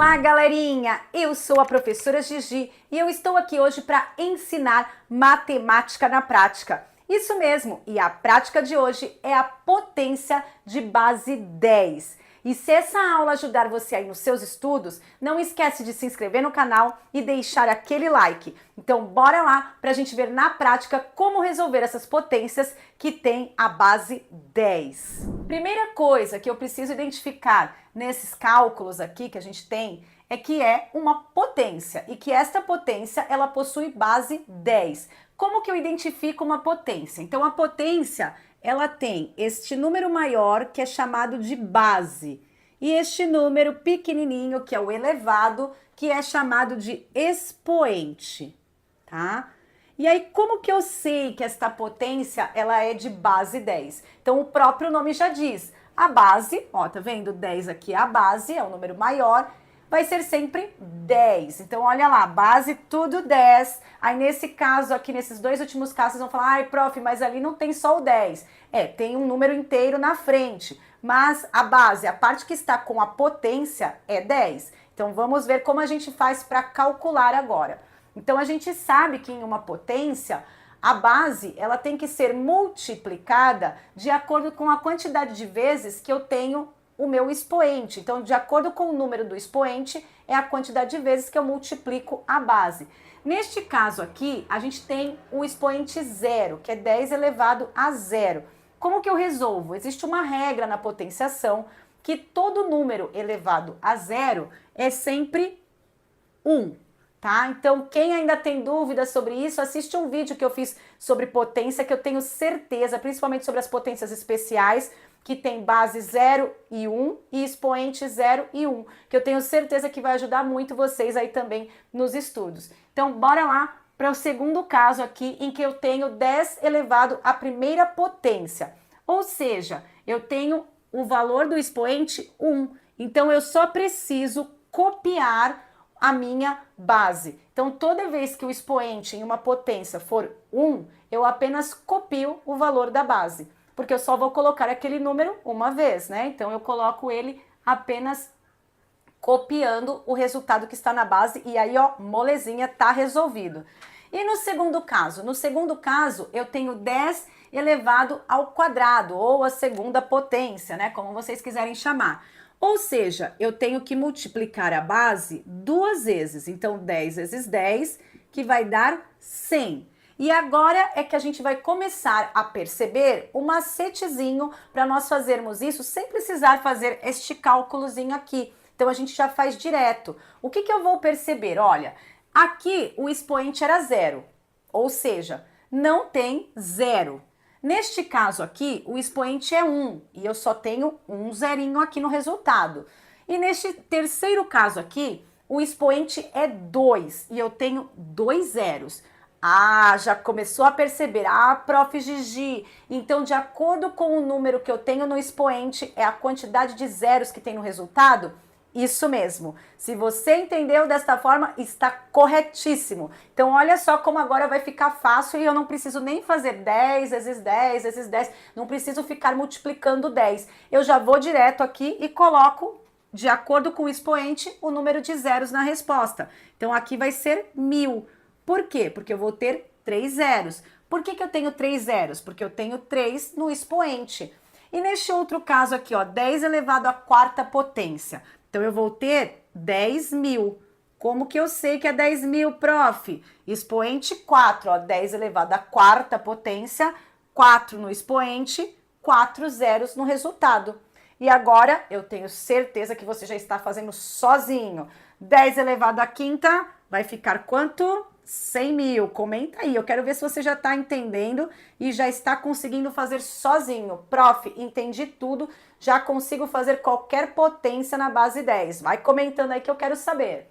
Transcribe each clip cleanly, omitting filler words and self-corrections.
Olá, galerinha! Eu sou a professora Gigi e eu estou aqui hoje para ensinar matemática na prática. Isso mesmo, e a prática de hoje é a potência de base 10. E se essa aula ajudar você aí nos seus estudos, não esquece de se inscrever no canal e deixar aquele like. Então bora lá para a gente ver na prática como resolver essas potências que tem a base 10. Primeira coisa que eu preciso identificar nesses cálculos aqui que a gente tem é que é uma potência e que esta potência ela possui base 10. Como que eu identifico uma potência? Então a potência ela tem este número maior que é chamado de base e este número pequenininho que é o elevado que é chamado de expoente, tá? E aí como que eu sei que esta potência ela é de base 10? Então o próprio nome já diz, a base, ó, tá vendo? 10 aqui é a base, é o número maior, vai ser sempre 10. Então, olha lá, base tudo 10. Aí, nesse caso aqui, nesses dois últimos casos, vocês vão falar, ai, prof, mas ali não tem só o 10. É, tem um número inteiro na frente. Mas a base, a parte que está com a potência, é 10. Então, vamos ver como a gente faz para calcular agora. Então, a gente sabe que em uma potência, a base, ela tem que ser multiplicada de acordo com a quantidade de vezes que eu tenho o meu expoente. Então, de acordo com o número do expoente, é a quantidade de vezes que eu multiplico a base. Neste caso aqui, a gente tem o expoente zero, que é 10 elevado a zero. Como que eu resolvo? Existe uma regra na potenciação que todo número elevado a zero é sempre 1. Tá? Então, quem ainda tem dúvidas sobre isso, assiste um vídeo que eu fiz sobre potência, que eu tenho certeza, principalmente sobre as potências especiais, que tem base 0 e 1 e expoente 0 e 1, que eu tenho certeza que vai ajudar muito vocês aí também nos estudos. Então, bora lá para o segundo caso aqui, em que eu tenho 10 elevado à primeira potência. Ou seja, eu tenho o valor do expoente 1, então eu só preciso copiar a minha base. Então, toda vez que o expoente em uma potência for 1, eu apenas copio o valor da base, porque eu só vou colocar aquele número uma vez, né? Então, eu coloco ele apenas copiando o resultado que está na base e aí, ó, molezinha, tá resolvido. E no segundo caso? No segundo caso, eu tenho 10 elevado ao quadrado, ou a segunda potência, né? Como vocês quiserem chamar. Ou seja, eu tenho que multiplicar a base duas vezes. Então, 10 vezes 10, que vai dar 100. E agora é que a gente vai começar a perceber um macetezinho para nós fazermos isso sem precisar fazer este cálculozinho aqui. Então, a gente já faz direto. O que eu vou perceber? Olha, aqui o expoente era 0, ou seja, não tem 0. Neste caso aqui, o expoente é 1 e eu só tenho um zerinho aqui no resultado. E neste terceiro caso aqui, o expoente é 2 e eu tenho 2 zeros. Ah, já começou a perceber. Ah, prof. Gigi, então de acordo com o número que eu tenho no expoente, é a quantidade de zeros que tem no resultado? Isso mesmo. Se você entendeu desta forma, está corretíssimo. Então, olha só como agora vai ficar fácil e eu não preciso nem fazer 10 vezes 10 vezes 10. Não preciso ficar multiplicando 10. Eu já vou direto aqui e coloco, de acordo com o expoente, o número de zeros na resposta. Então, aqui vai ser 1000. Por quê? Porque eu vou ter 3 zeros. Por que eu tenho 3 zeros? Porque eu tenho 3 no expoente. E neste outro caso aqui, ó, 10 elevado à quarta potência. Então, eu vou ter 10.000. Como que eu sei que é 10.000, prof? Expoente 4, ó, 10 elevado à quarta potência, 4 no expoente, 4 zeros no resultado. E agora, eu tenho certeza que você já está fazendo sozinho. 10 elevado à quinta vai ficar quanto? 100.000. Comenta aí, eu quero ver se você já está entendendo e já está conseguindo fazer sozinho. Prof, entendi tudo, já consigo fazer qualquer potência na base 10. Vai comentando aí que eu quero saber.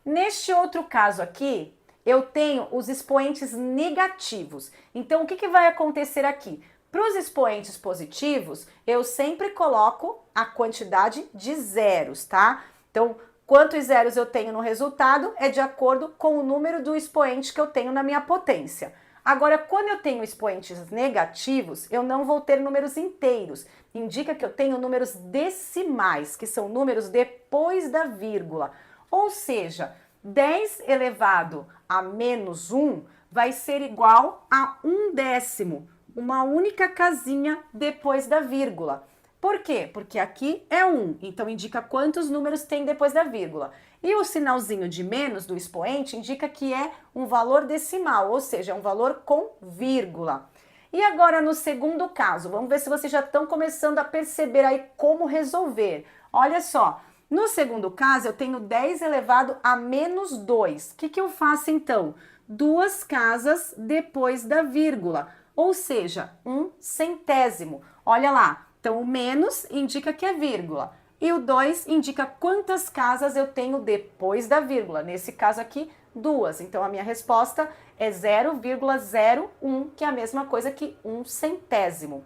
Neste outro caso aqui, eu tenho os expoentes negativos. Então, o que vai acontecer aqui? Para os expoentes positivos, eu sempre coloco a quantidade de zeros, tá? Então, quantos zeros eu tenho no resultado é de acordo com o número do expoente que eu tenho na minha potência. Agora, quando eu tenho expoentes negativos, eu não vou ter números inteiros. Indica que eu tenho números decimais, que são números depois da vírgula. Ou seja, 10 elevado a menos 1 vai ser igual a 1/10, uma única casinha depois da vírgula. Por quê? Porque aqui é 1, então indica quantos números tem depois da vírgula. E o sinalzinho de menos do expoente indica que é um valor decimal, ou seja, é um valor com vírgula. E agora no segundo caso, vamos ver se vocês já estão começando a perceber aí como resolver. Olha só, no segundo caso eu tenho 10 elevado a menos 2. O que eu faço então? Duas casas depois da vírgula, ou seja, 1/100. Olha lá. Então, o menos indica que é vírgula. E o 2 indica quantas casas eu tenho depois da vírgula. Nesse caso aqui, 2. Então, a minha resposta é 0,01, que é a mesma coisa que 1/100.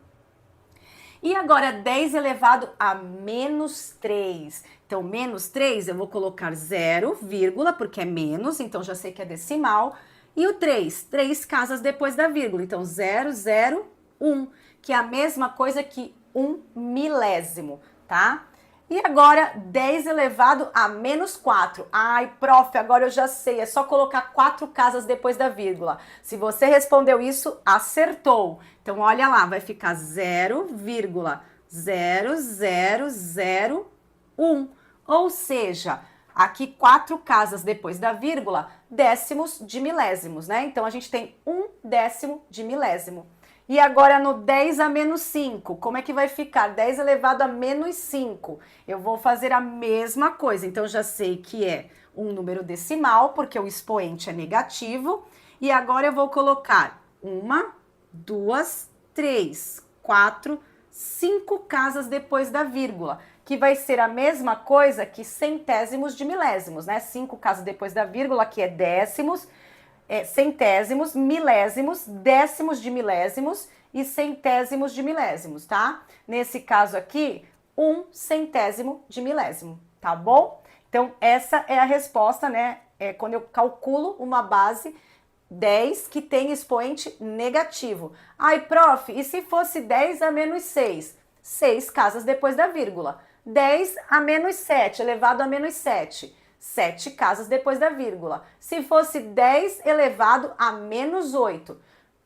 E agora, 10 elevado a menos 3. Então, menos 3, eu vou colocar 0, porque é menos, então já sei que é decimal. E o 3 casas depois da vírgula. Então, 0,01, que é a mesma coisa que 1/1000, tá? E agora, 10 elevado a menos 4. Ai, prof, agora eu já sei, é só colocar 4 casas depois da vírgula. Se você respondeu isso, acertou. Então, olha lá, vai ficar 0,0001. Ou seja, aqui 4 casas depois da vírgula, décimos de milésimos, né? Então, a gente tem 1/10 de milésimo. E agora no 10 a menos 5, como é que vai ficar? 10 elevado a menos 5. Eu vou fazer a mesma coisa, então já sei que é um número decimal, porque o expoente é negativo. E agora eu vou colocar 1, 2, 3, 4, 5 casas depois da vírgula, que vai ser a mesma coisa que centésimos de milésimos, né? 5 casas depois da vírgula, que é décimos, centésimos, milésimos, décimos de milésimos e centésimos de milésimos, tá? Nesse caso aqui, 1/100 de milésimo, tá bom? Então, essa é a resposta, né? É quando eu calculo uma base 10 que tem expoente negativo. Ai, prof, e se fosse 10 a menos 6? 6 casas depois da vírgula. 10 a menos 7, elevado a menos 7. 7 casas depois da vírgula. Se fosse 10 elevado a menos 8,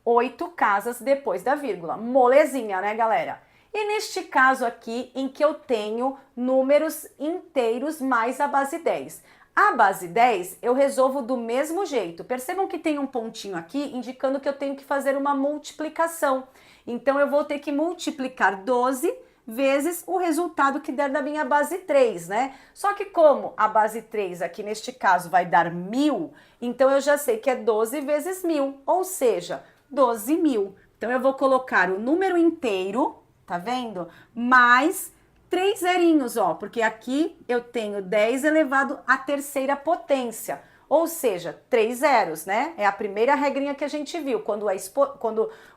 8 casas depois da vírgula. Molezinha, né, galera? E neste caso aqui, em que eu tenho números inteiros mais a base 10. A base 10 eu resolvo do mesmo jeito. Percebam que tem um pontinho aqui indicando que eu tenho que fazer uma multiplicação. Então, eu vou ter que multiplicar 12 vezes o resultado que der da minha base 3, né? Só que como a base 3 aqui neste caso vai dar 1000, então eu já sei que é 12 vezes 1000, ou seja, 12.000. Então eu vou colocar o número inteiro, tá vendo? Mais 3 zerinhos, ó, porque aqui eu tenho 10 elevado à terceira potência. Ou seja, 3 zeros, né? É a primeira regrinha que a gente viu. Quando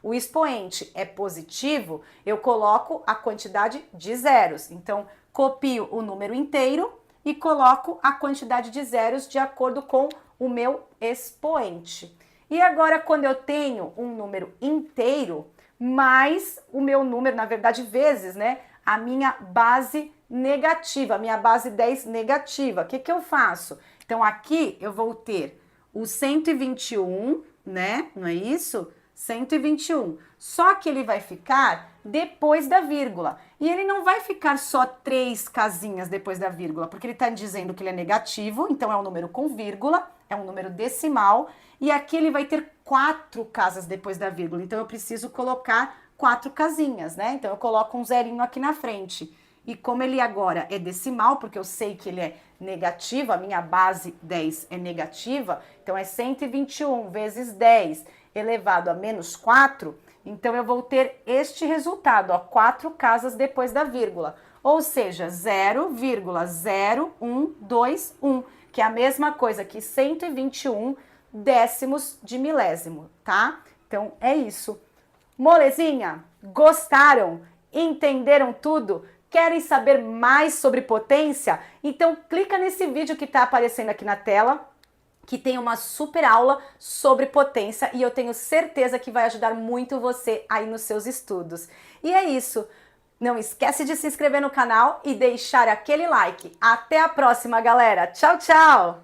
o expoente é positivo, eu coloco a quantidade de zeros. Então, copio o número inteiro e coloco a quantidade de zeros de acordo com o meu expoente. E agora, quando eu tenho um número inteiro, mais o meu número, na verdade, vezes, né? A minha base negativa, a minha base 10 negativa. O que eu faço? Então, aqui eu vou ter o 121, né? Não é isso? 121. Só que ele vai ficar depois da vírgula. E ele não vai ficar só 3 casinhas depois da vírgula, porque ele está dizendo que ele é negativo, então é um número com vírgula, é um número decimal. E aqui ele vai ter 4 casas depois da vírgula. Então, eu preciso colocar 4 casinhas, né? Então, eu coloco um zerinho aqui na frente. E como ele agora é decimal, porque eu sei que ele é negativo, a minha base 10 é negativa, então é 121 vezes 10 elevado a menos 4, então eu vou ter este resultado, ó, 4 casas depois da vírgula, ou seja, 0,0121, que é a mesma coisa que 121 décimos de milésimo, tá? Então é isso. Molezinha? Gostaram? Entenderam tudo? Querem saber mais sobre potência? Então clica nesse vídeo que está aparecendo aqui na tela que tem uma super aula sobre potência e eu tenho certeza que vai ajudar muito você aí nos seus estudos. E é isso. Não esquece de se inscrever no canal e deixar aquele like. Até a próxima, galera. Tchau, tchau!